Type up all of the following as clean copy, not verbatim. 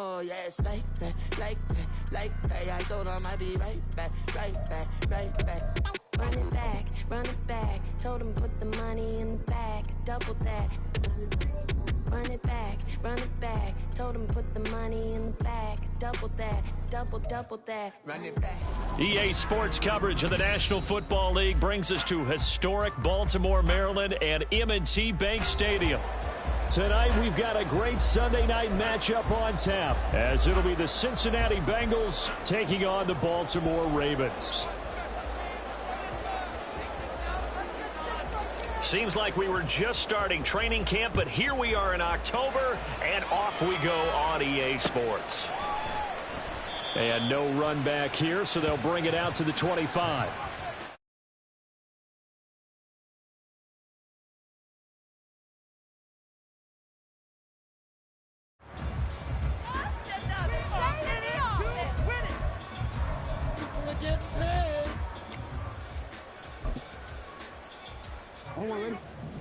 Oh, yeah, it's like that, like that, like that. I told him I'd be right back, right back, right back. Run it back. Told him put the money in the bag, double that. Run it back. Told him put the money in the bag, double that, double that. Run it back. EA Sports coverage of the National Football League brings us to historic Baltimore, Maryland and M&T Bank Stadium. Tonight, we've got a great Sunday night matchup on tap, as it'll be the Cincinnati Bengals taking on the Baltimore Ravens. Seems like we were just starting training camp, but here we are in October, and off we go on EA Sports. And no run back here, so they'll bring it out to the 25.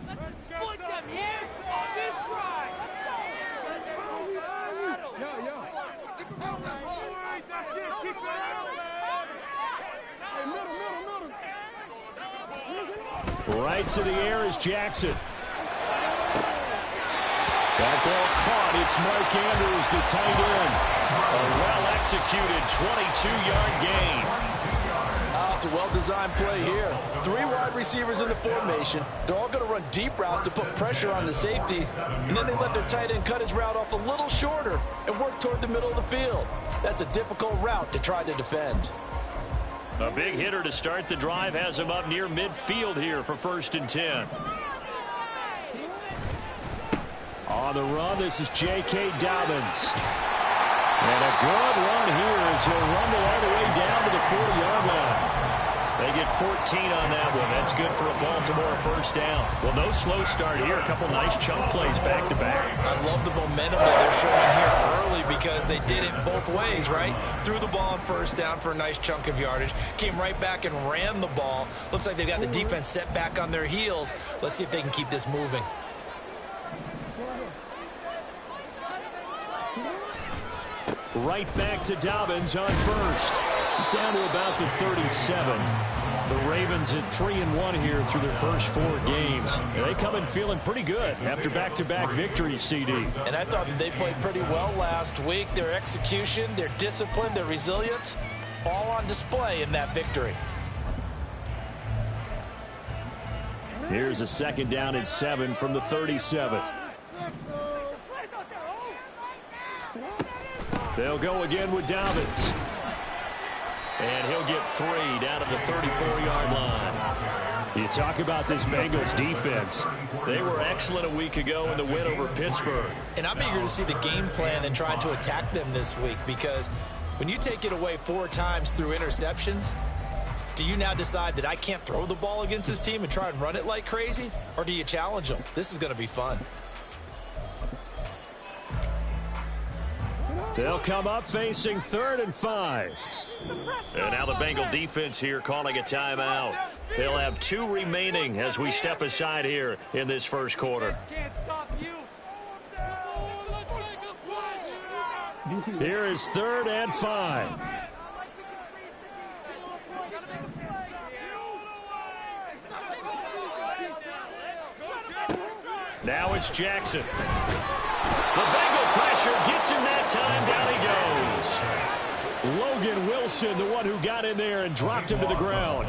Let's split them here on this drive. Right to the air is Jackson. That ball caught. It's Mark Andrews, the tight end. A well-executed 22-yard gain. It's a well-designed play here. 3 wide receivers in the formation. They're all going to run deep routes to put pressure on the safeties, and then they let their tight end cut his route off a little shorter and work toward the middle of the field. That's a difficult route to try to defend. A big hitter to start the drive has him up near midfield here for 1st and 10. On the run, this is J.K. Dobbins. And a good run here as he'll rumble all the way down to the 40-yard line. They get 14 on that one. That's good for a Baltimore 1st down. Well, no slow start here. A couple nice chunk plays back-to-back. I love the momentum that they're showing here early because they did it both ways, right? Threw the ball on 1st down for a nice chunk of yardage. Came right back and ran the ball. Looks like they've got the defense set back on their heels. Let's see if they can keep this moving. Right back to Dobbins on 1st. Down to about the 37. The Ravens at 3-1 here through their first 4 games. They come in feeling pretty good after back-to-back victories, CD. And I thought that they played pretty well last week. Their execution, their discipline, their resilience, all on display in that victory. Here's a 2nd down and 7 from the 37. They'll go again with Dobbins. And he'll get 3 down at the 34-yard line. You talk about this Bengals defense. They were excellent a week ago in the win over Pittsburgh. And I'm eager to see the game plan and try to attack them this week because when you take it away 4 times through interceptions, do you now decide that I can't throw the ball against this team and try and run it like crazy? Or do you challenge them? This is going to be fun. They'll come up facing 3rd and 5. And now the Bengal defense here calling a timeout. They'll have 2 remaining as we step aside here in this first quarter. Here is 3rd and 5. Now it's Jackson. The Bengal pressure gets him that time. Down he goes. Logan Wilson, the one who got in there and dropped him to the ground.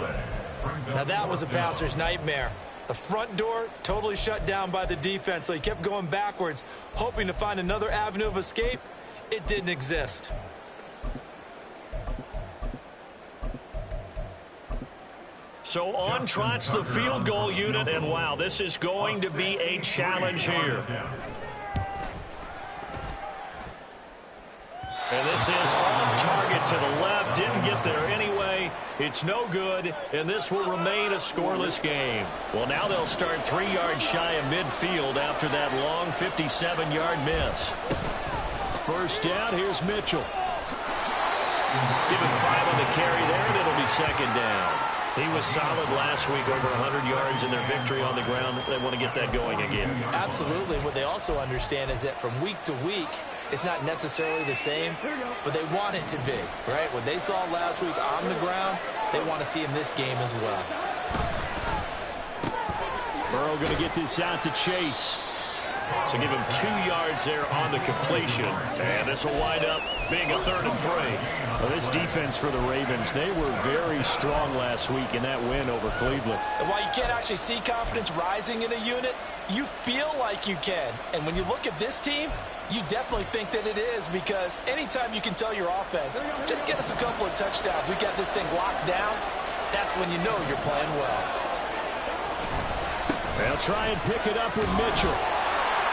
Now that was a passer's nightmare. The front door totally shut down by the defense, so he kept going backwards, hoping to find another avenue of escape. It didn't exist. So on trots the field goal unit, and wow, this is going to be a challenge here. And this is off target to the left. Didn't get there anyway. It's no good, and this will remain a scoreless game. Well, now they'll start 3 yards shy of midfield after that long 57-yard miss. 1st down, here's Mitchell. Give him 5 on the carry there, and it'll be 2nd down. He was solid last week, over 100 yards in their victory on the ground. They want to get that going again. Absolutely. What they also understand is that from week to week, it's not necessarily the same, but they want it to be, right? What they saw last week on the ground, they want to see in this game as well. Burrow going to get this out to Chase. So give him 2 yards there on the completion. And this will wind up being a 3rd and 3. Well, this defense for the Ravens, they were very strong last week in that win over Cleveland. And while you can't actually see confidence rising in a unit, you feel like you can. And when you look at this team, you definitely think that it is, because anytime you can tell your offense, just get us a couple of touchdowns, we got this thing locked down, that's when you know you're playing well. They'll try and pick it up with Mitchell.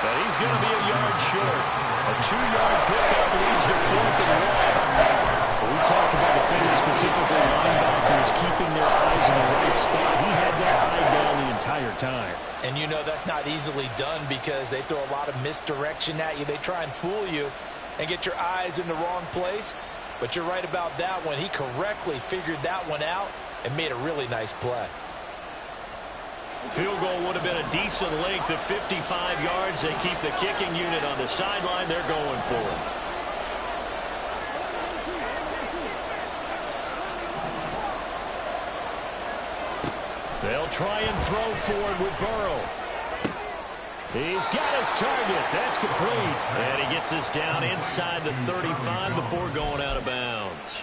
But he's going to be a yard short. A 2-yard pickup leads to 4th and 1. We talk about defenders, specifically linebackers, keeping their eyes in the right spot. He had that eye down the entire time. And you know that's not easily done, because they throw a lot of misdirection at you. They try and fool you and get your eyes in the wrong place. But you're right about that one. He correctly figured that one out and made a really nice play. Field goal would have been a decent length at 55 yards. They keep the kicking unit on the sideline. They're going for it. They'll try and throw forward with Burrow. He's got his target. That's complete. And he gets us down inside the 35 before going out of bounds.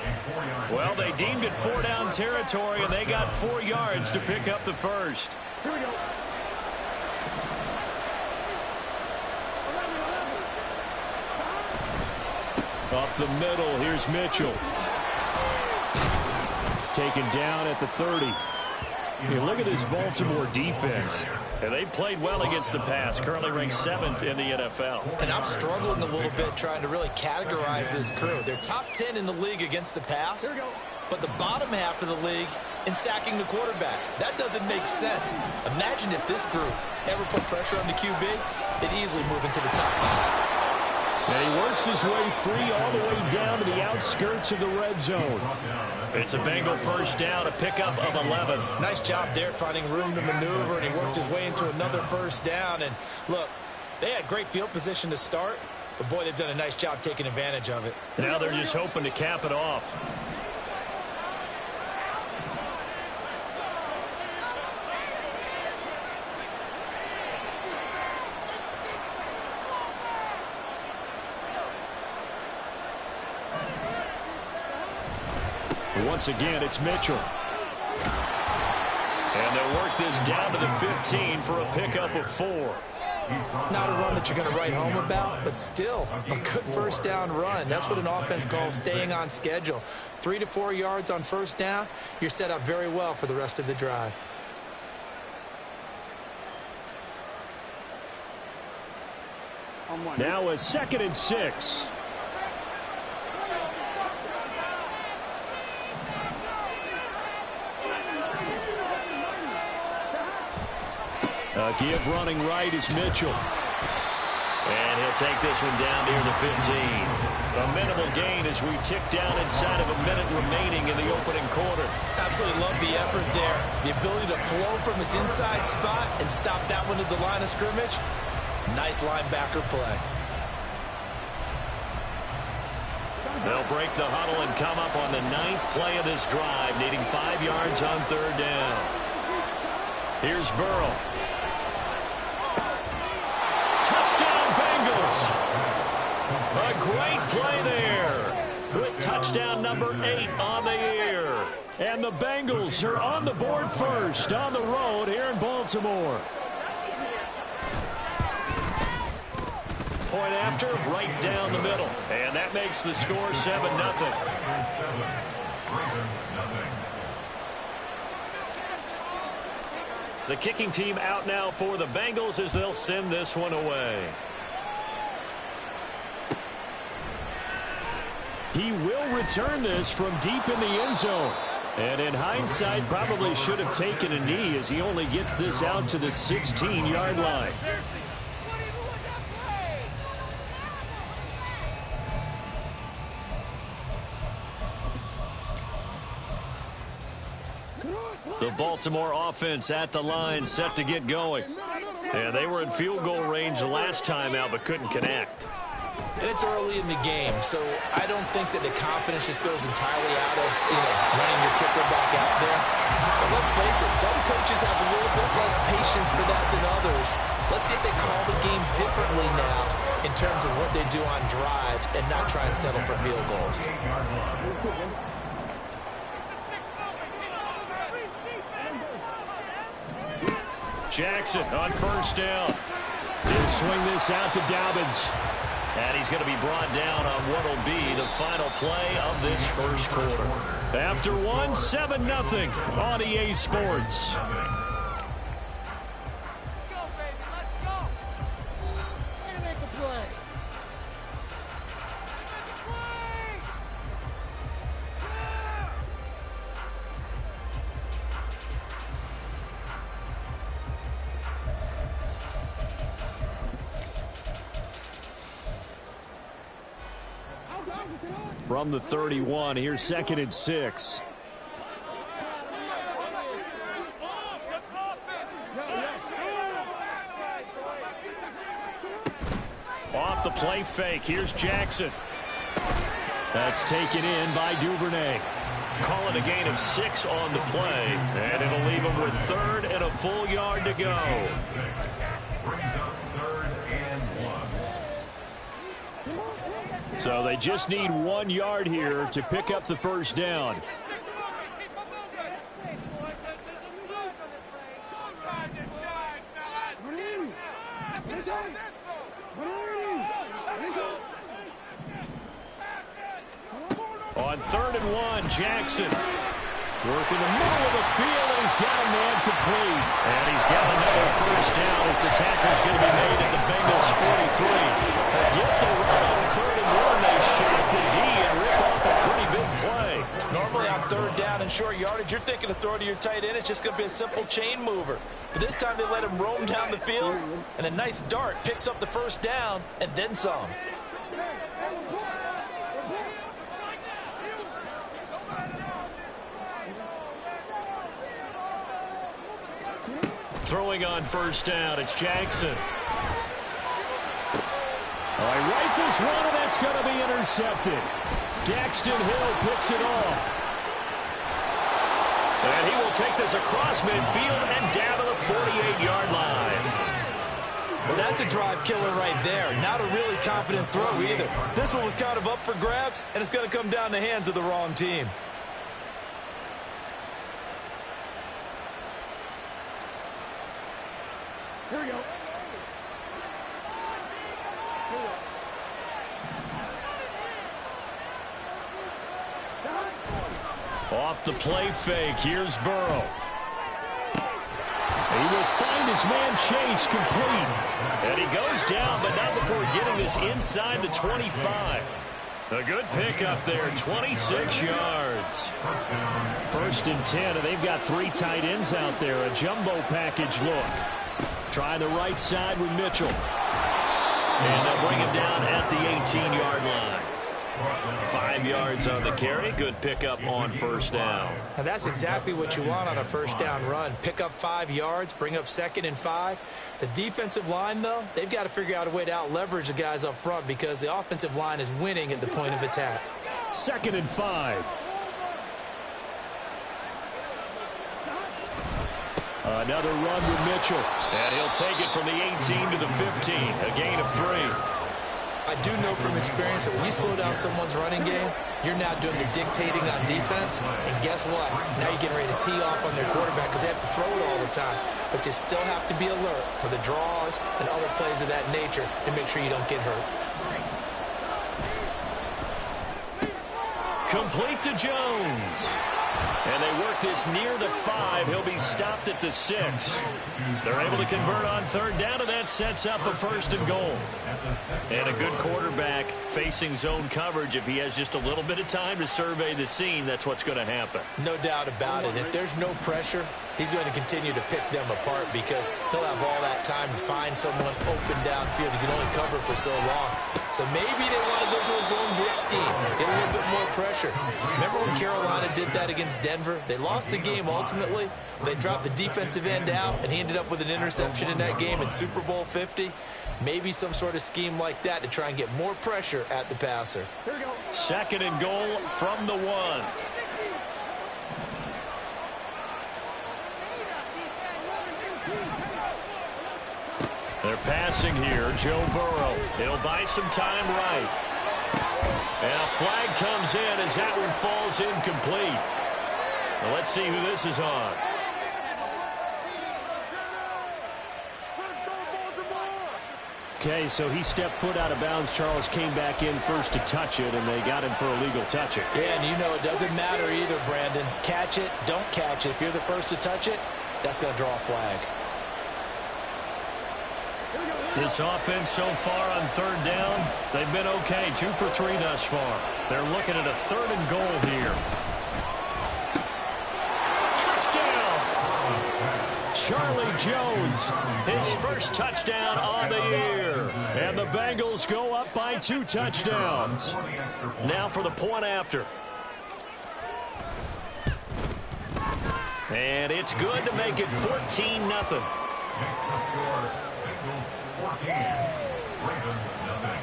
Well, they deemed it 4-down territory, and they got 4 yards to pick up the first. Here we go. Up the middle, here's Mitchell. Taken down at the 30. Hey, look at this Baltimore defense. And they've played well against the pass, currently ranked 7th in the NFL. And I'm struggling a little bit trying to really categorize this crew. They're top 10 in the league against the pass, but the bottom half of the league in sacking the quarterback. That doesn't make sense. Imagine if this group ever put pressure on the QB, they'd easily move into the top 5. And he works his way free all the way down to the outskirts of the red zone. It's a Bengal first down, a pickup of 11. Nice job there finding room to maneuver, and he worked his way into another first down. And look, they had great field position to start, but boy, they've done a nice job taking advantage of it. Now they're just hoping to cap it off. Once again, it's Mitchell. And they'll work this down to the 15 for a pickup of 4. Not a run that you're going to write home about, but still a good first down run. That's what an offense calls staying on schedule. 3 to 4 yards on first down, you're set up very well for the rest of the drive. Now a 2nd and 6. Give running right is Mitchell. And he'll take this one down near the 15. A minimal gain as we tick down inside of a minute remaining in the opening quarter. Absolutely love the effort there. The ability to flow from his inside spot and stop that one at the line of scrimmage. Nice linebacker play. They'll break the huddle and come up on the 9th play of this drive, needing 5 yards on 3rd down. Here's Burrow. Touchdown, Bengals. A great play there. With touchdown number 8 on the year. And the Bengals are on the board first on the road here in Baltimore. Point after, right down the middle. And that makes the score 7-0. The kicking team out now for the Bengals as they'll send this one away. He will return this from deep in the end zone. And in hindsight, probably should have taken a knee as he only gets this out to the 16-yard line. The Baltimore offense at the line, set to get going. And they were in field goal range last time out, but couldn't connect. And it's early in the game, so I don't think that the confidence just goes entirely out of, running your kicker back out there. But let's face it, some coaches have a little bit less patience for that than others. Let's see if they call the game differently now in terms of what they do on drives and not try and settle for field goals. Jackson on first down. He'll swing this out to Dobbins. And he's going to be brought down on what will be the final play of this first quarter. After 7-0 on EA Sports. From the 31, here's 2nd and 6. Off the play fake, here's Jackson. That's taken in by Duvernay. Calling a gain of 6 on the play, and it'll leave him with 3rd and a full yard to go. So they just need 1 yard here to pick up the first down. On 3rd and 1, Jackson. Working the middle of the field, and he's got a man complete. And he's got another first down as the tackle's going to be made at the Bengals 43. Forget the run on 3rd and 1. They shake the D and rip off a pretty big play. Normally on 3rd down and short yardage, you're thinking to throw to your tight end. It's just going to be a simple chain mover. But this time they let him roam down the field, and a nice dart picks up the first down and then some. Throwing on first down, it's Jackson. He rifles one, and that's going to be intercepted. Daxton Hill picks it off. And he will take this across midfield and down to the 48-yard line. Well, that's a drive killer right there. Not a really confident throw either. This one was kind of up for grabs, and it's going to come down the hands of the wrong team. Here we go. Off the play fake, here's Burrow. He will find his man Chase complete. And he goes down, but not before getting this inside the 25. A good pickup there, 26 yards. 1st and 10, and they've got 3 tight ends out there. A jumbo package look. Try the right side with Mitchell. And they'll bring him down at the 18-yard line. 5 yards on the carry. Good pickup on first down. And that's exactly what you want on a first down run. Pick up 5 yards, bring up 2nd and 5. The defensive line, though, they've got to figure out a way to out-leverage the guys up front because the offensive line is winning at the point of attack. 2nd and 5. Another run with Mitchell. And he'll take it from the 18 to the 15. A gain of 3. I do know from experience that when you slow down someone's running game, you're now doing the dictating on defense. And guess what? Now you're getting ready to tee off on their quarterback because they have to throw it all the time. But you still have to be alert for the draws and other plays of that nature and make sure you don't get hurt. Complete to Jones. And they work this near the 5. He'll be stopped at the 6. They're able to convert on 3rd down, and that sets up a 1st and goal. And a good quarterback facing zone coverage. If he has just a little bit of time to survey the scene, that's what's going to happen. No doubt about it. If there's no pressure, he's going to continue to pick them apart because he'll have all that time to find someone open downfield. He can only cover for so long. So maybe they want to go to a zone blitz scheme, get a little bit more pressure. Remember when Carolina did that against Denver? They lost the game ultimately. They dropped the defensive end out, and he ended up with an interception in that game in Super Bowl 50. Maybe some sort of scheme like that to try and get more pressure at the passer. Second and goal from the 1. They're passing here. Joe Burrow. He'll buy some time right. And a flag comes in as that one falls incomplete. Well, let's see who this is on. Okay, so he stepped foot out of bounds. Charles came back in first to touch it, and they got him for a legal touching. Yeah, and you know it doesn't matter either, Brandon. Catch it, don't catch it. If you're the first to touch it, that's going to draw a flag. This offense so far on third down, they've been okay. 2 for 3 thus far. They're looking at a 3rd and goal here. Touchdown! Charlie Jones, his first touchdown on the year. And the Bengals go up by 2 touchdowns. Now for the point after. And it's good to make it 14-0. Next to score, Bengals 14, Ravens nothing.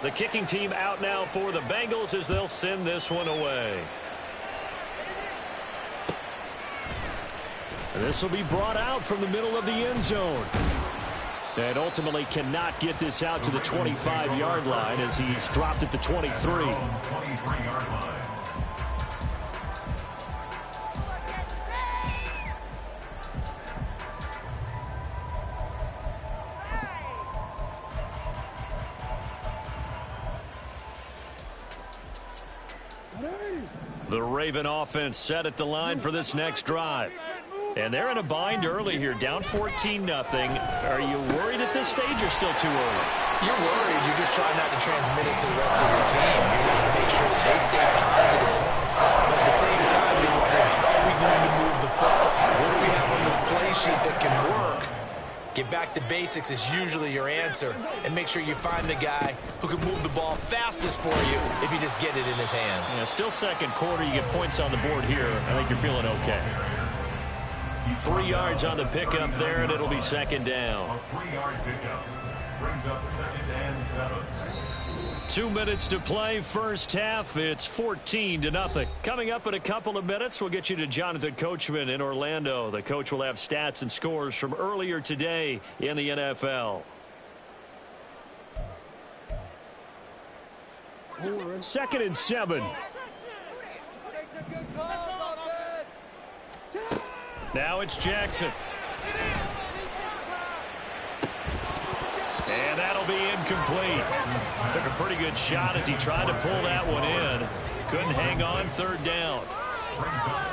The kicking team out now for the Bengals as they'll send this one away. And this will be brought out from the middle of the end zone. And ultimately cannot get this out to the 25-yard line as he's dropped at the 23. 23-yard line. The Raven offense set at the line for this next drive. And they're in a bind early here, down 14-0. Are you worried at this stage or still too early? You're worried. You're just trying not to transmit it to the rest of your team. You want to make sure that they stay positive. But at the same time, you're wondering, how are we going to move the football? What do we have on this play sheet that can work? Get back to basics is usually your answer. And make sure you find the guy who can move the ball fastest for you if you just get it in his hands. Yeah, still second quarter. You get points on the board here. I think you're feeling okay. 3 yards on the pickup there, and it'll be second down. A 3-yard pickup brings up 2nd and 7. 2 minutes to play, first half. It's 14-0. Coming up in a couple of minutes, we'll get you to Jonathan Coachman in Orlando. The coach will have stats and scores from earlier today in the NFL. 2nd and 7. Now it's Jackson. And that'll be incomplete. Took a pretty good shot as he tried to pull that one in. Couldn't hang on, 3rd down.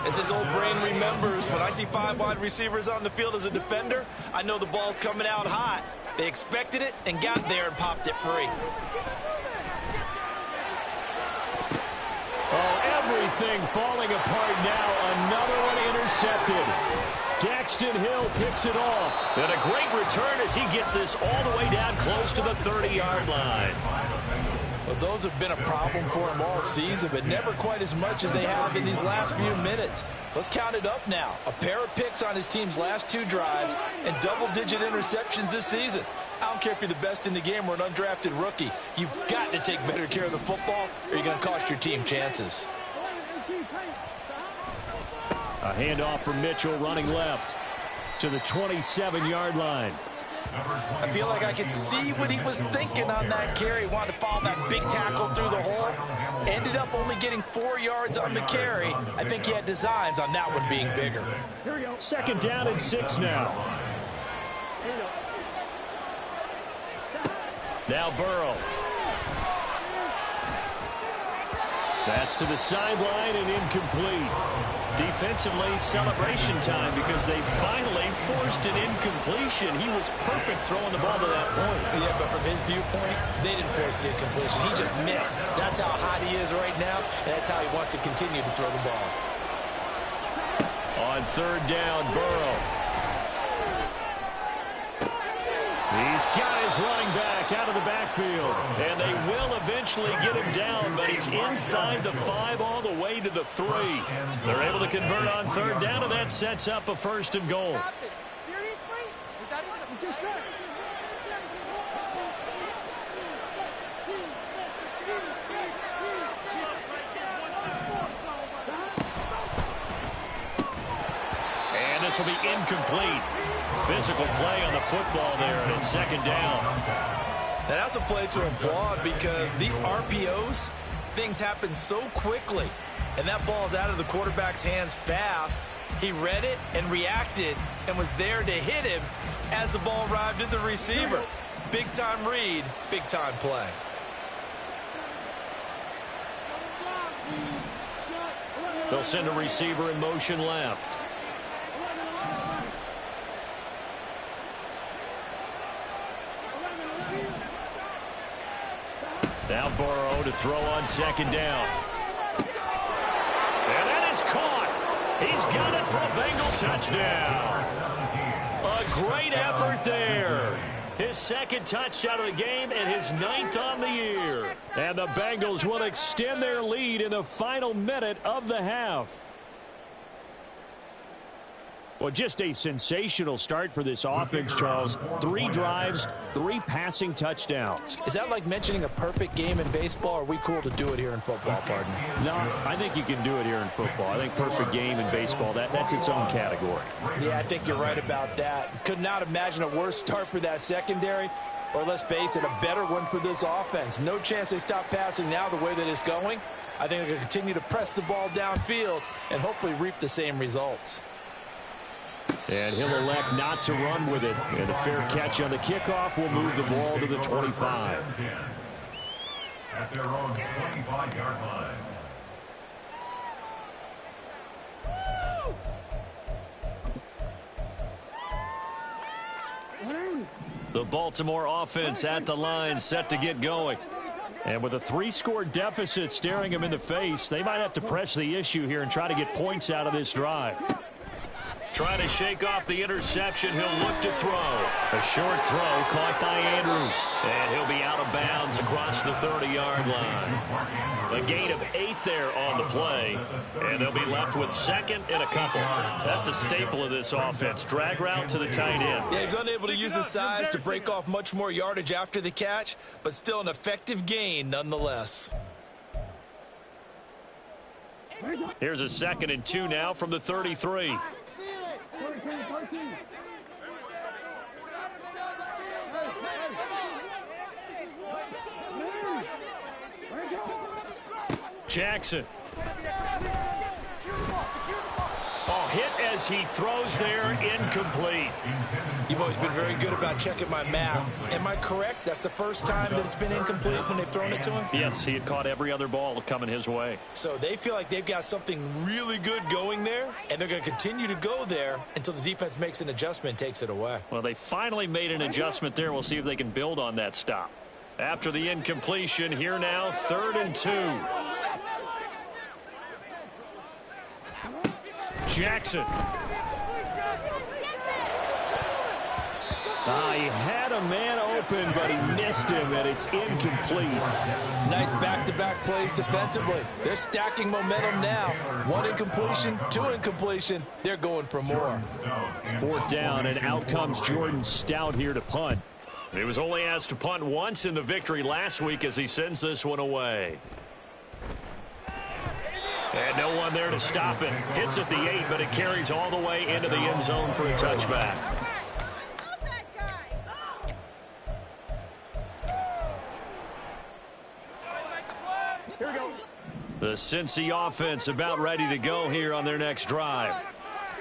As his old brain remembers, when I see 5 wide receivers on the field as a defender, I know the ball's coming out hot. They expected it and got there and popped it free. Oh, everything falling apart now. Another one intercepted. Daxton Hill picks it off. And a great return as he gets this all the way down close to the 30-yard line. Well, those have been a problem for him all season, but never quite as much as they have in these last few minutes. Let's count it up now. A pair of picks on his team's last 2 drives and double-digit interceptions this season. I don't care if you're the best in the game or an undrafted rookie. You've got to take better care of the football or you're going to cost your team chances. A handoff from Mitchell running left to the 27-yard line. I feel like I could see what he was thinking on that carry. Wanted to follow that big tackle through the hole. Ended up only getting 4 yards on the carry. I think he had designs on that one being bigger. Here we go. 2nd down and 6 now. Now Burrow. That's to the sideline and incomplete. Defensively, celebration time because they finally forced an incompletion. He was perfect throwing the ball to that point. Yeah, but from his viewpoint, they didn't force the incompletion. He just missed. That's how hot he is right now, and that's how he wants to continue to throw the ball. On third down, Burrow. He's got his running back out of the backfield. And they will eventually get him down, but he's inside the 5 all the way to the 3. They're able to convert on third down, and that sets up a 1st and goal. Seriously? Is that even a play? And this will be incomplete. Physical play on the football there, and it's 2nd down. And that's a play to applaud because these RPOs, things happen so quickly. And that ball's out of the quarterback's hands fast. He read it and reacted and was there to hit him as the ball arrived at the receiver. Big-time read, big-time play. They'll send a receiver in motion left. Now Burrow to throw on 2nd down. And that is caught. He's got it for a Bengal touchdown. A great effort there. His 2nd touchdown of the game and his 9th on the year. And the Bengals will extend their lead in the final minute of the half. Well, just a sensational start for this offense, Charles. 3 drives, 3 passing touchdowns. Is that like mentioning a perfect game in baseball, or are we cool to do it here in football, pardon? No, I think you can do it here in football. I think perfect game in baseball, that's its own category. Yeah, I think you're right about that. Could not imagine a worse start for that secondary, or let's face it, a better one for this offense. No chance they stop passing now the way that it's going. I think they're going to continue to press the ball downfield and hopefully reap the same results. And he'll elect not to run with it. And a fair catch on the kickoff will move the ball to the 25. At their own 25-yard line. The Baltimore offense at the line, set to get going. And with a 3-score deficit staring them in the face, they might have to press the issue here and try to get points out of this drive. Trying to shake off the interception. He'll look to throw. A short throw caught by Andrews. And he'll be out of bounds across the 30-yard line. A gain of 8 there on the play. And they'll be left with 2nd and a couple. That's a staple of this offense. Drag route to the tight end. Yeah, he's unable to use his size to break off much more yardage after the catch, but still an effective gain nonetheless. Here's a 2nd and 2 now from the 33. Jackson. Oh, hit as he throws there, incomplete. You've always been very good about checking my math. Am I correct? That's the first time that it's been incomplete when they've thrown it to him? Yes, he had caught every other ball coming his way. So they feel like they've got something really good going there, and they're going to continue to go there until the defense makes an adjustment and takes it away. Well, they finally made an adjustment there. We'll see if they can build on that stop. After the incompletion, here now, 3rd and 2. Jackson. He had a man open, but he missed him, and it's incomplete. Nice back-to-back plays defensively. They're stacking momentum now. 1 incompletion, 2 incompletion. They're going for more. 4th down, and out comes Jordan Stout here to punt. He was only asked to punt once in the victory last week as he sends this one away. And no one there to stop it. Hits at the 8, but it carries all the way into the end zone for a touchback. The Cincy offense about ready to go here on their next drive.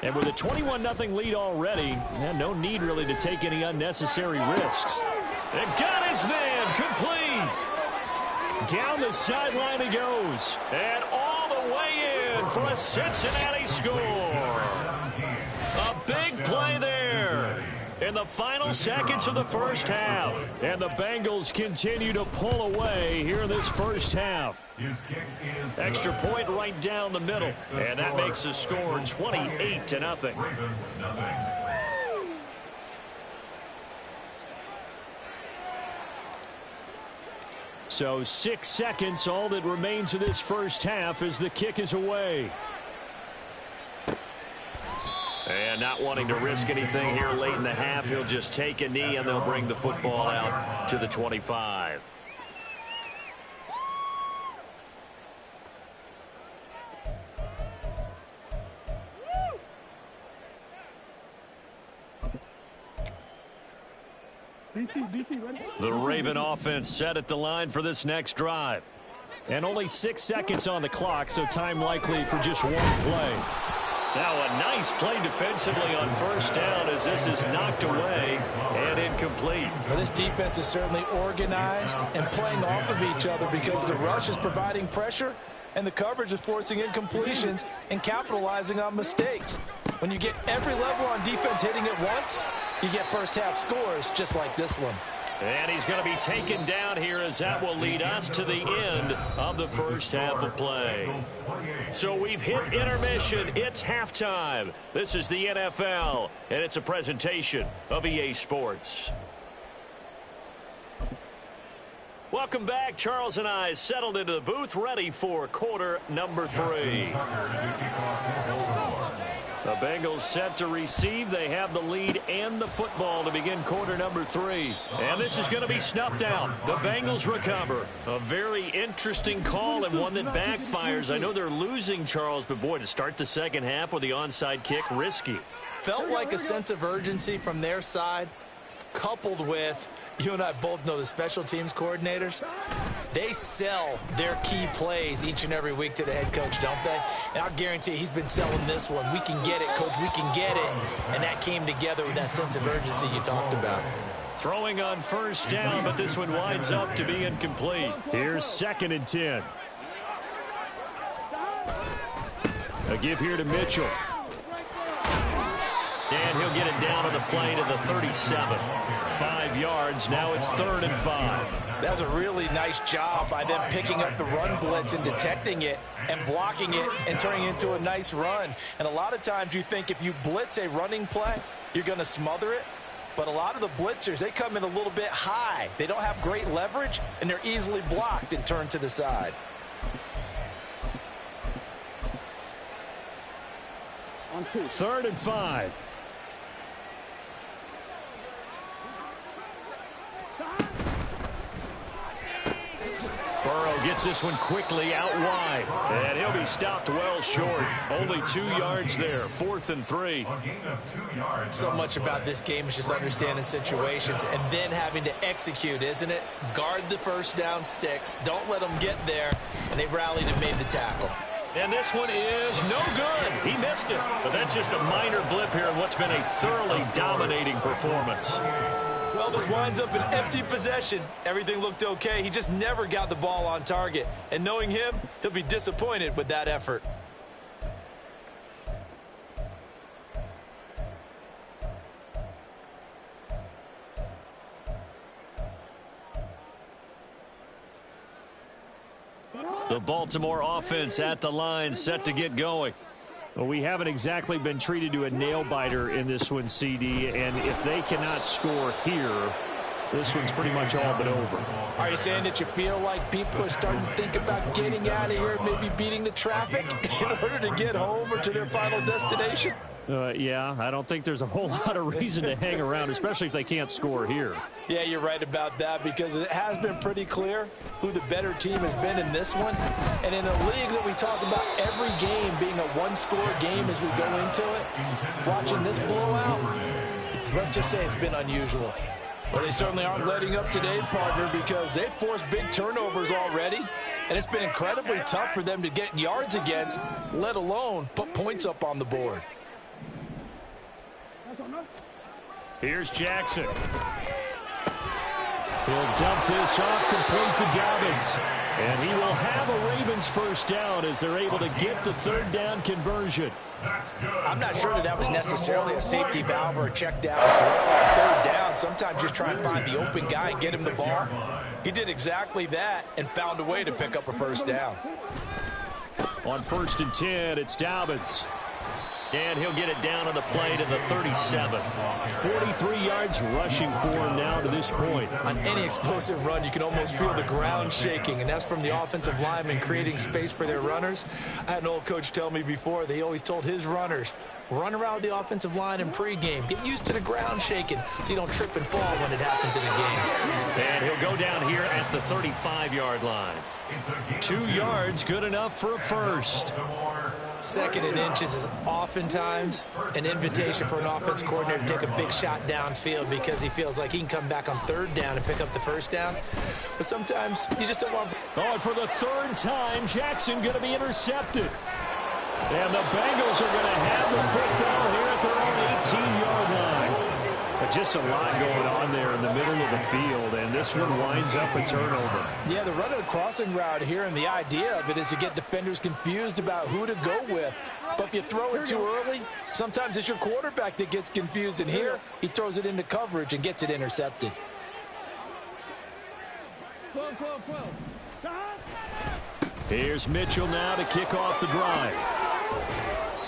And with a 21-0 lead already, no need really to take any unnecessary risks. And got his man complete. Down the sideline he goes. goes. And all the way in for a Cincinnati score. A big play there in the final seconds of the first half. And the Bengals continue to pull away here in this first half. Extra point right down the middle. And that makes the score 28-0. So 6 seconds, all that remains of this first half as the kick is away. And not wanting to risk anything here late in the half, he'll just take a knee and they'll bring the football out to the 25. The Raven offense set at the line for this next drive. And only 6 seconds on the clock, so time likely for just one play. Now a nice play defensively on first down as this is knocked away and incomplete. Well, this defense is certainly organized and playing off of each other because the rush is providing pressure and the coverage is forcing incompletions and capitalizing on mistakes. When you get every level on defense hitting at once, you get first half scores just like this one. And he's going to be taken down here as that will lead us to the end of the first half of play. So we've hit intermission. It's halftime. This is the NFL, and it's a presentation of EA Sports. Welcome back. Charles and I settled into the booth ready for quarter number 3. The Bengals set to receive. They have the lead and the football to begin quarter number 3. And this is going to be snuffed out. The Bengals recover. A very interesting call and one that backfires. I know they're losing, Charles, but boy, to start the second half with the onside kick, risky. Felt like a sense of urgency from their side, coupled with, you and I both know the special teams coordinators. They sell their key plays each and every week to the head coach, don't they? And I'll guarantee he's been selling this one. We can get it, coach. We can get it. And that came together with that sense of urgency you talked about. Throwing on first down, but this one winds up to be incomplete. Here's 2nd and 10. A give here to Mitchell. And he'll get it down on the play to the 37. 5 yards. Now it's 3rd and 5. That was a really nice job by them picking up the run blitz and detecting it and blocking it and turning it into a nice run. And a lot of times you think if you blitz a running play, you're going to smother it. But a lot of the blitzers, they come in a little bit high. They don't have great leverage, and they're easily blocked and turned to the side. On 2. 3rd and 5. Burrow gets this one quickly out wide, and he'll be stopped well short. Only 2 yards there. 4th and 3. So much about this game is just understanding situations and then having to execute, isn't it? Guard the first down sticks. Don't let them get there, and they rallied and made the tackle. And this one is no good. He missed it. But that's just a minor blip here in what's been a thoroughly dominating performance. Well, this winds up an empty possession. Everything looked okay. He just never got the ball on target. And knowing him, he'll be disappointed with that effort. The Baltimore offense at the line, set to get going. Well, we haven't exactly been treated to a nail-biter in this one, CD, and if they cannot score here, this one's pretty much all but over. Are you saying that you feel like people are starting to think about getting out of here, maybe beating the traffic in order to get home or to their final destination? Yeah, I don't think there's a whole lot of reason to hang around, especially if they can't score here. Yeah, you're right about that because it has been pretty clear who the better team has been in this one. And in a league that we talk about every game being a one-score game as we go into it, watching this blowout, let's just say it's been unusual. Well, they certainly aren't letting up today, partner, because they've forced big turnovers already. And it's been incredibly tough for them to get yards against, let alone put points up on the board. Here's Jackson. He'll dump this off complete to Dobbins. And he will have a Ravens first down as they're able to get the third down conversion. I'm not sure that was necessarily a safety valve or a check down throw on third down. Sometimes just try and find the open guy and get him the ball. He did exactly that and found a way to pick up a first down. On 1st and 10, it's Dobbins. And he'll get it down on the play to the 37. 43 yards rushing for him now to this point. On any explosive run, you can almost feel the ground shaking, and that's from the offensive linemen creating space for their runners. I had an old coach tell me before, they always told his runners, run around the offensive line in pregame. Get used to the ground shaking so you don't trip and fall when it happens in a game. And he'll go down here at the 35-yard line. 2 yards, good enough for a first. 2nd and inches is oftentimes an invitation for an offense coordinator to take a big shot downfield because he feels like he can come back on 3rd down and pick up the first down. But sometimes you just don't want... Oh, and for the 3rd time, Jackson going to be intercepted. And the Bengals are going to have the football here at their own 18-yard line. But just a lot going on there in the middle of the field, and this one winds up a turnover. Yeah, they're running a crossing route here, and the idea of it is to get defenders confused about who to go with. But if you throw it too early, sometimes it's your quarterback that gets confused, and here he throws it into coverage and gets it intercepted. Here's Mitchell now to kick off the drive.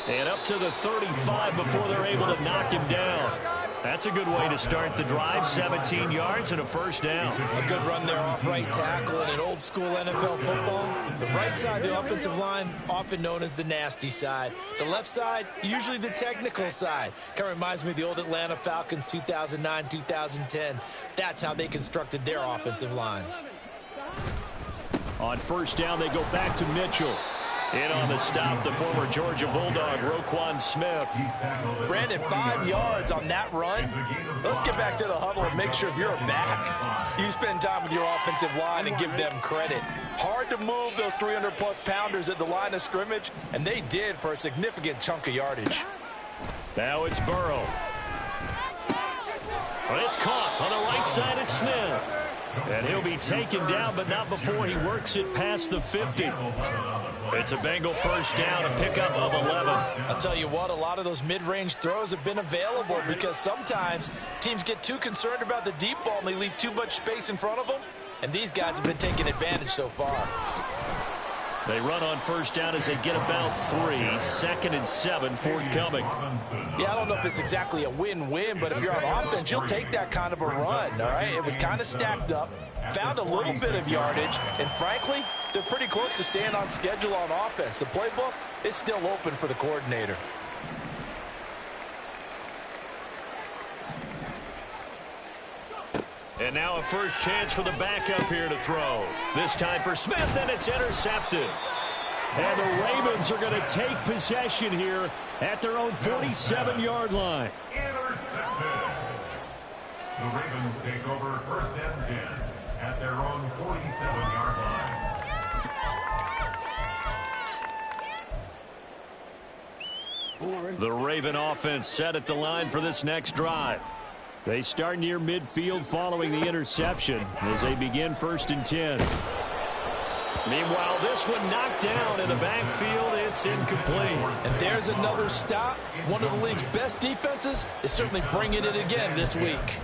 And up to the 35 before they're able to knock him down. That's a good way to start the drive. 17 yards and a first down. A good run there off right tackle in an old school NFL football. The right side of the offensive line, often known as the nasty side. The left side, usually the technical side. Kind of reminds me of the old Atlanta Falcons 2009-2010. That's how they constructed their offensive line. On 1st down, they go back to Mitchell. In on the stop, the former Georgia Bulldog, Roquan Smith. Brandon, 5 yards on that run. Let's get back to the huddle and make sure if you're a back, you spend time with your offensive line and give them credit. Hard to move those 300-plus pounders at the line of scrimmage, and they did for a significant chunk of yardage. Now it's Burrow. But it's caught on the right side at Smith. And he'll be taken down, but not before he works it past the 50. It's a Bengal first down, a pickup of 11. I'll tell you what, a lot of those mid-range throws have been available because sometimes teams get too concerned about the deep ball and they leave too much space in front of them. And these guys have been taking advantage so far. They run on 1st down as they get about 3. 2nd and 7 forthcoming. Yeah, I don't know if it's exactly a win-win, but if you're on offense, you'll take that kind of a run, all right? It was kind of stacked up, found a little bit of yardage, and frankly, they're pretty close to staying on schedule on offense. The playbook is still open for the coordinator. And now a first chance for the backup here to throw. This time for Smith, and it's intercepted. And the Ravens are going to take possession here at their own 47-yard line. Intercepted. The Ravens take over 1st and 10 at their own 47-yard line. The Raven offense set at the line for this next drive. They start near midfield following the interception as they begin 1st and 10. Meanwhile, this one knocked down in the backfield. It's incomplete. And there's another stop. One of the league's best defenses is certainly bringing it again this week.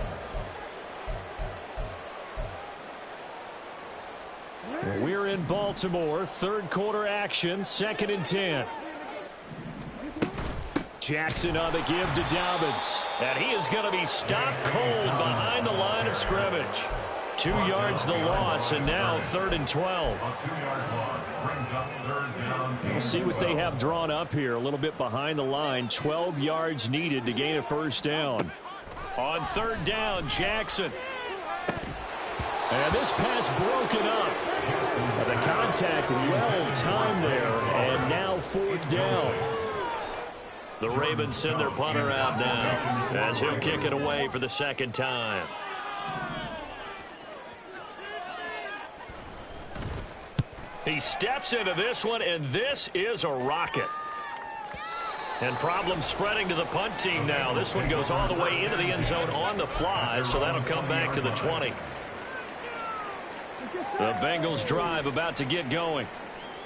We're in Baltimore. 3rd quarter action. 2nd and 10. Jackson on the give to Dobbins. And he is going to be stopped cold behind the line of scrimmage. 2 yards the loss, and now 3rd and 12. A 2-yard loss brings up 3rd down. We'll see what they have drawn up here. A little bit behind the line. 12 yards needed to gain a first down. On 3rd down, Jackson. And this pass broken up. The contact well timed there, and now 4th down. The Ravens send their punter out now as he'll kick it away for the 2nd time. He steps into this one, and this is a rocket. And problems spreading to the punt team now. This one goes all the way into the end zone on the fly, so that'll come back to the 20. The Bengals drive about to get going.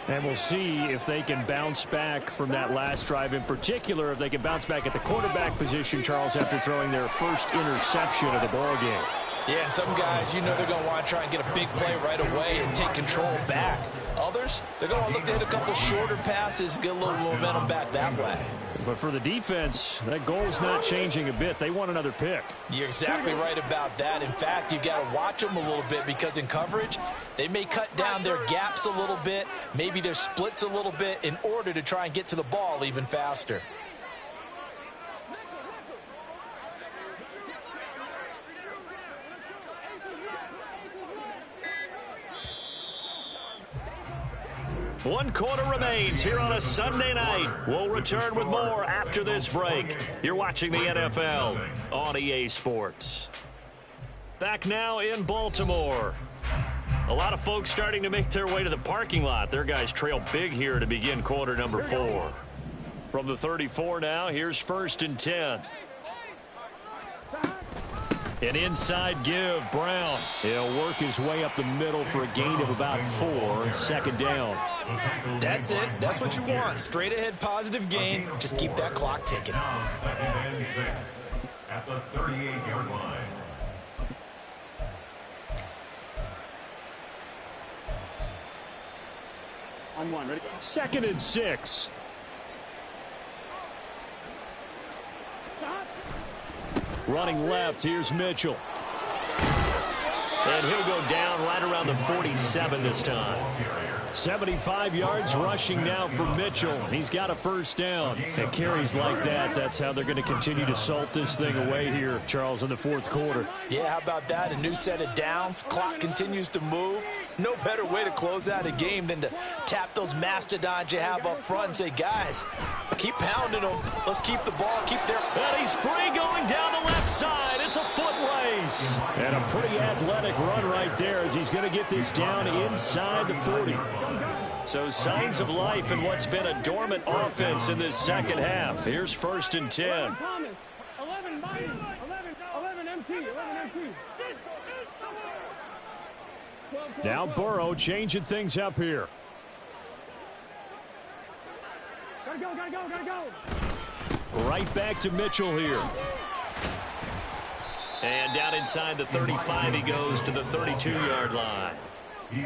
And we'll see if they can bounce back from that last drive. In particular, if they can bounce back at the quarterback position, Charles, after throwing their first interception of the ball game. Yeah, some guys, you know they're going to want to try and get a big play right away and take control back. Others, they're going to look to hit a couple shorter passes, get a little momentum back that way. But for the defense, that goal's not changing a bit. They want another pick. You're exactly right about that. In fact, you got to watch them a little bit because in coverage, they may cut down their gaps a little bit, maybe their splits a little bit in order to try and get to the ball even faster. One quarter remains here on a Sunday night. We'll return with more after this break. You're watching the NFL on EA Sports. Back now in Baltimore. A lot of folks starting to make their way to the parking lot. Their guys trail big here to begin quarter number 4. From the 34 now, here's 1st and 10. An inside give, Brown. He'll work his way up the middle for a gain of about 4, second down. That's it. That's what you want. Straight ahead positive gain. Just keep that clock ticking. Now 2nd and 6 at the 38-yard line. On 1, ready? 2nd and 6. Running left, here's Mitchell. And he'll go down right around the 47 this time. 75 yards rushing now for Mitchell. He's got a first down. And carries like that, that's how they're going to continue to salt this thing away here, Charles, in the 4th quarter. Yeah, how about that? A new set of downs. Clock continues to move. No better way to close out a game than to tap those mastodons you have up front and say, guys, keep pounding them. Let's keep the ball, keep their... And he's free going down the left side. It's a foot race. And a pretty athletic run right there as he's going to get this down inside the 40. So signs of life in what's been a dormant offense in this second half. Here's 1st and 10. 11 MT. Now Burrow changing things up here. Gotta go. Right back to Mitchell here. And down inside the 35 he goes to the 32-yard line.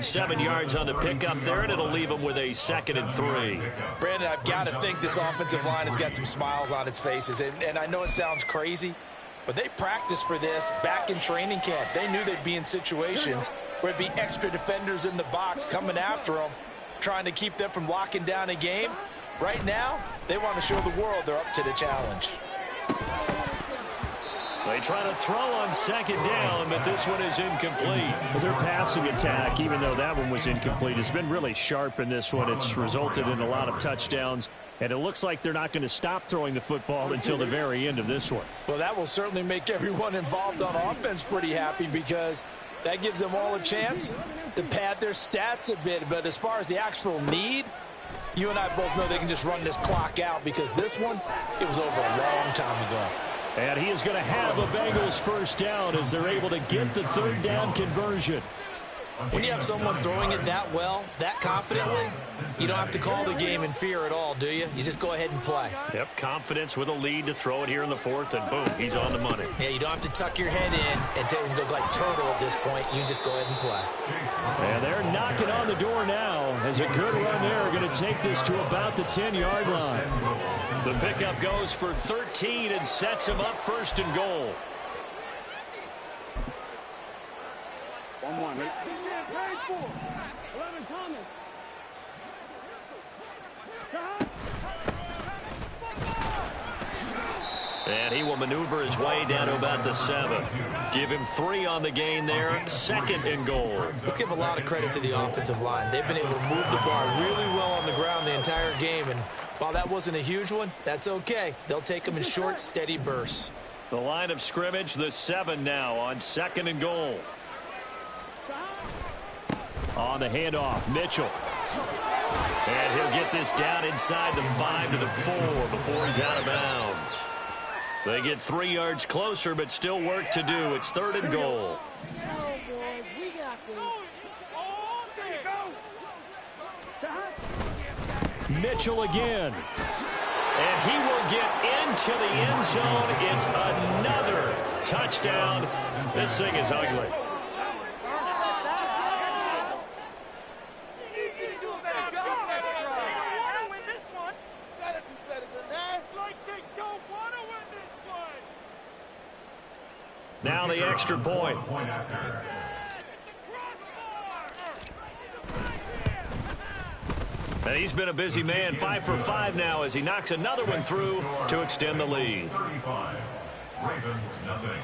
7 yards on the pickup there, and it'll leave him with a 2nd and 3. Brandon, I've got to think this offensive line has got some smiles on its faces. And I know it sounds crazy, but they practiced for this back in training camp. They knew they'd be in situations where it'd be extra defenders in the box coming after them, trying to keep them from locking down a game. Right now, they want to show the world they're up to the challenge. They try to throw on 2nd down, but this one is incomplete. Their passing attack, even though that one was incomplete, has been really sharp in this one. It's resulted in a lot of touchdowns, and it looks like they're not going to stop throwing the football until the very end of this one. Well, that will certainly make everyone involved on offense pretty happy because that gives them all a chance to pad their stats a bit. But as far as the actual need, you and I both know they can just run this clock out because this one, it was over a long time ago. And he is going to have a Bengals first down as they're able to get the 3rd down conversion. When you have someone throwing it that well, that confidently, you don't have to call the game in fear at all, do you? You just go ahead and play. Yep, confidence with a lead to throw it here in the 4th, and boom, he's on the money. Yeah, you don't have to tuck your head in and go like turtle at this point. You just go ahead and play. And they're knocking on the door now as a good run there. Going to take this to about the 10-yard line. The pickup goes for 13 and sets him up 1st and goal. 1-1. 11 Thomas. And he will maneuver his way down to about the 7. Give him 3 on the gain there. 2nd and goal. Let's give a lot of credit to the offensive line. They've been able to move the bar really well on the ground the entire game. And while that wasn't a huge one, that's okay. They'll take them in short, steady bursts. The line of scrimmage, the 7 now on 2nd and goal. On the handoff, Mitchell. And he'll get this down inside the 5 to the 4 before he's out of bounds. They get 3 yards closer, but still work to do. It's 3rd and goal. Mitchell again. And he will get into the end zone. It's another touchdown. This thing is ugly. Now the extra point. And he's been a busy man, 5 for 5 now as he knocks another one through to extend the lead. 35. Ravens nothing.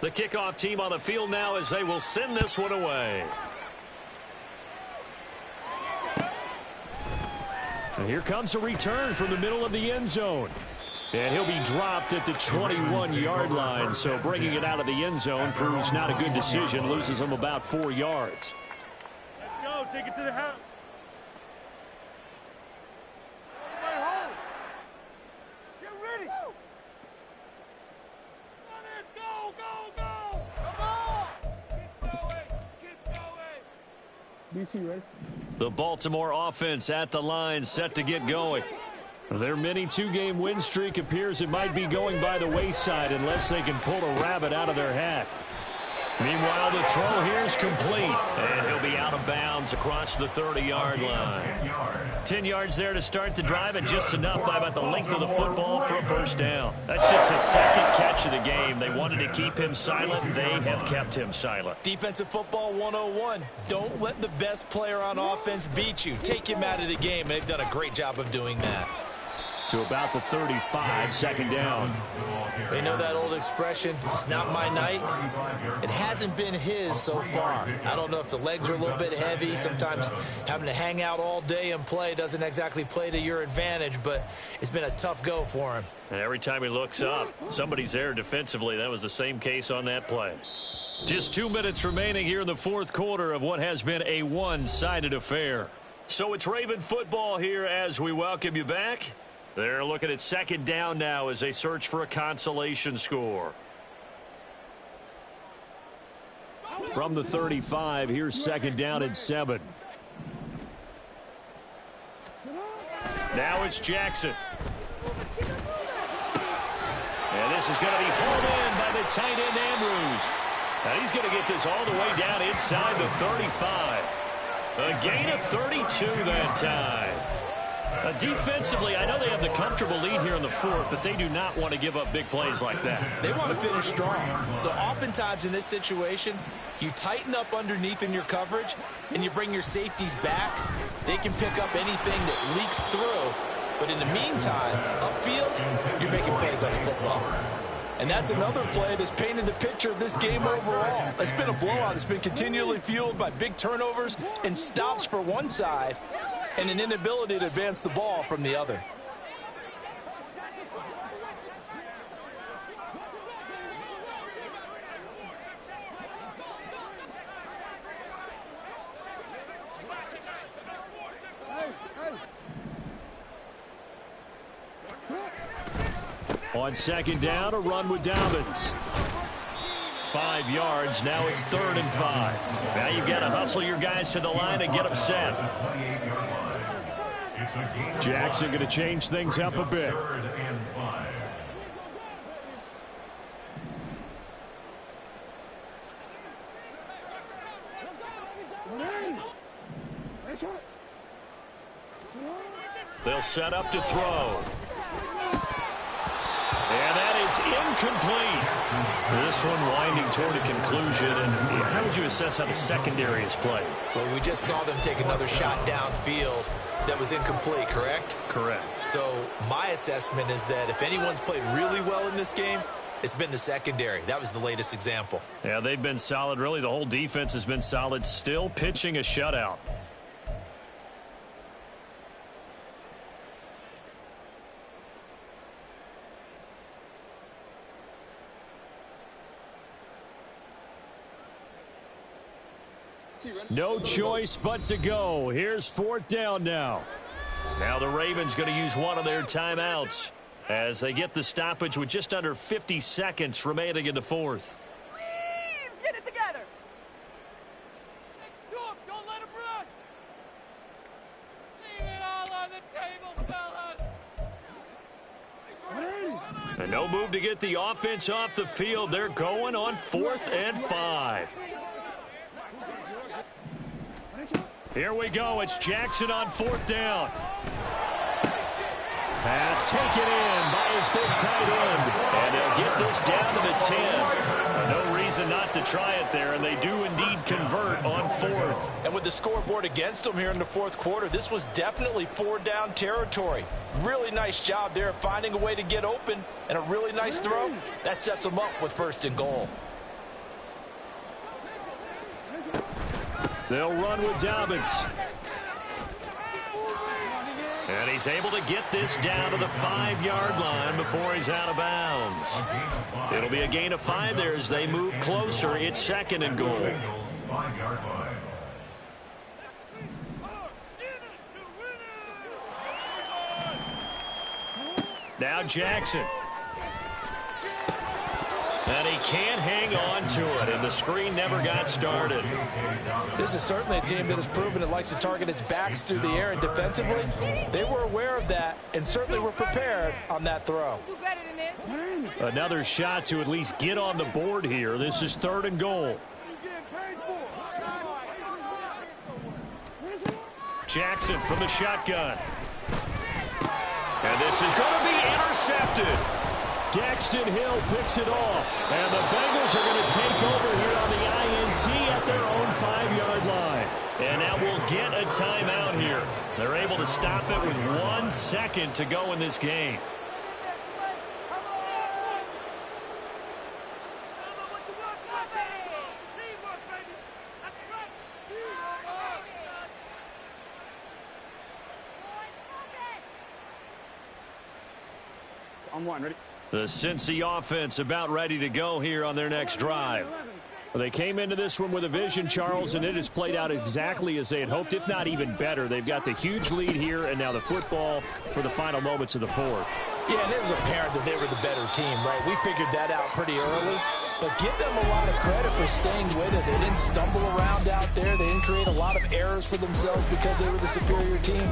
The kickoff team on the field now as they will send this one away. And here comes a return from the middle of the end zone. And he'll be dropped at the 21-yard line. So bringing it out of the end zone proves not a good decision. Loses him about 4 yards. Let's go. Take it to the house. Get ready. Run it. Go, go, go. Come on. Keep going. Keep going. DC, ready? The Baltimore offense at the line, set to get going. Their mini 2-game win streak appears it might be going by the wayside unless they can pull a rabbit out of their hat. Meanwhile, the throw here is complete, and he'll be out of bounds across the 30-yard line. 10 yards there to start the drive, and just enough by about the length of the football for a first down. That's just his second catch of the game. They wanted to keep him silent. They have kept him silent. Defensive football 101. Don't let the best player on offense beat you. Take him out of the game, and they've done a great job of doing that. To about the 35, second down. They know that old expression, it's not my night. It hasn't been his so far. I don't know if the legs are a little bit heavy. Sometimes having to hang out all day and play doesn't exactly play to your advantage, but it's been a tough go for him. And every time he looks up, somebody's there defensively. That was the same case on that play. Just 2 minutes remaining here in the fourth quarter of what has been a one-sided affair. So it's Raven football here as we welcome you back. They're looking at second down now as they search for a consolation score. From the 35, here's second down and 7. Now it's Jackson. And this is going to be hauled in by the tight end Andrews. And he's going to get this all the way down inside the 35. A gain of 32 that time. Defensively, I know they have the comfortable lead here in the fourth, but they do not want to give up big plays like that. They want to finish strong. So oftentimes in this situation, you tighten up underneath in your coverage, and you bring your safeties back. They can pick up anything that leaks through. But in the meantime, upfield, you're making plays on the football. And that's another play that's painted the picture of this game overall. It's been a blowout. It's been continually fueled by big turnovers and stops for one side and an inability to advance the ball from the other. On second down, a run with Dobbins. 5 yards. Now it's 3rd and 5. Now you've got to hustle your guys to the line and get them set. Jackson going to change things up a bit. They'll set up to throw. And that is incomplete. This one winding toward a conclusion. And how would you assess how the secondary is played? Well, we just saw them take another shot downfield that was incomplete, correct? Correct. So my assessment is that if anyone's played really well in this game, it's been the secondary. That was the latest example. Yeah, they've been solid. Really, the whole defense has been solid. Still pitching a shutout. No choice but to go. Here's 4th down now. Now the Ravens going to use one of their timeouts. as they get the stoppage with just under 50 seconds remaining in the fourth. Please get it together. Don't let him rush. Leave it all on the table, fellas. And no move to get the offense off the field. They're going on 4th and 5. Here we go. It's Jackson on 4th down. Pass taken in by his big tight end. And they'll get this down to the 10. No reason not to try it there, and they do indeed convert on 4th. And with the scoreboard against them here in the fourth quarter, this was definitely 4-down territory. Really nice job there finding a way to get open, and a really nice throw. That sets them up with 1st and goal. They'll run with Dobbins. And he's able to get this down to the 5-yard line before he's out of bounds. It'll be a gain of 5 there as they move closer. It's 2nd and goal. 5-yard line. Now Jackson. And he can't hang on to it, and the screen never got started. This is certainly a team that has proven it likes to target its backs through the air, and defensively, they were aware of that and certainly were prepared on that throw. Do better than this. Another shot to at least get on the board here. This is 3rd and goal. Jackson from the shotgun. And this is going to be intercepted. Daxton Hill picks it off. And the Bengals are going to take over here on the INT at their own 5-yard line. And now we'll get a timeout here. They're able to stop it with 1 second to go in this game. On 1, ready? The Cincy offense about ready to go here on their next drive. Well, they came into this one with a vision, Charles, and it has played out exactly as they had hoped, if not even better. They've got the huge lead here, and now the football for the final moments of the fourth. Yeah, and it was apparent that they were the better team, right? We figured that out pretty early. But give them a lot of credit for staying with it. They didn't stumble around out there. They didn't create a lot of errors for themselves because they were the superior team.